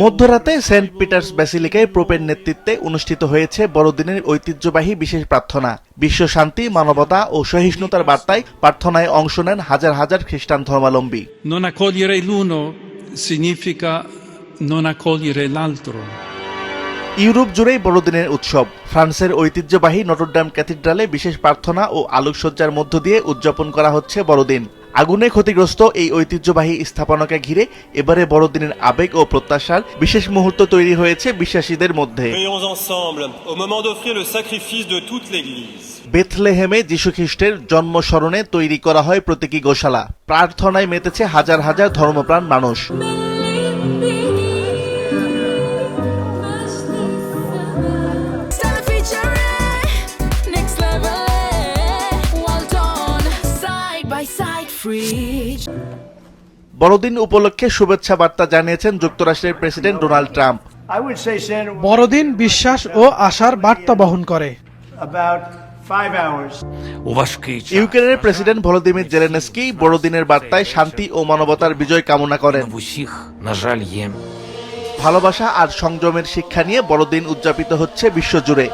মধ্যরাতে Saint Peter's ব্যাসিলিকায় পোপের নেতৃত্বে অনুষ্ঠিত হয়েছে বড়দিনের ঐতিহ্যবাহী বিশেষ প্রার্থনা। বিশ্ব শান্তি, মানবতা ও সহিষ্ণুতার বার্তায় প্রার্থনায় অংশ নেন হাজার হাজার খ্রিস্টান ধর্মাবলম্বী। Non accogliere l'uno significa non accogliere l'altro. Europe জুড়েই বড়দিনের উৎসব। ফ্রান্সের ঐতিহ্যবাহী নটরডেম ক্যাথিড্রালে বিশেষ প্রার্থনা ও আলোকসজ্জার মধ্য দিয়ে উদযাপন করা হচ্ছে বড়দিন। আগুনে ক্ষতিগ্রস্ত এই ঐতিহ্যবাহী স্থাপনাকে ঘিরে এবারে বড়দিনের আবেগ ও প্রত্যাশার বিশেষ মুহূর্ত তৈরি হয়েছে বিশ্বাসীদের মধ্যে। বেথলেহেমে যীশু খ্রিস্টের জন্ম স্মরণে তৈরি করা হয় প্রতীকী গোশালা। প্রার্থনায় মেতেছে হাজার হাজার ধর্মপ্রাণ মানুষ। বড়দিন উপলক্ষে শুভেচ্ছা বার্তা জানিয়েছেন যুক্তরাষ্ট্রের প্রেসিডেন্ট ডোনাল্ড ট্রাম্প। বড়দিন বিশ্বাস ও আশার বার্তা বহন করে। ইউক্রেনের প্রেসিডেন্ট ভলোদিমির জেলেনস্কি বড়দিনের বার্তায় শান্তি ও মানবতার বিজয় কামনা করেন। ভালোবাসা আর সংযমের শিক্ষা নিয়ে বড়দিন উদযাপিত হচ্ছে বিশ্বজুড়ে।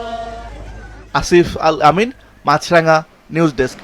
আসিফ আল আমিন, মাছরাঙা নিউজ ডেস্ক।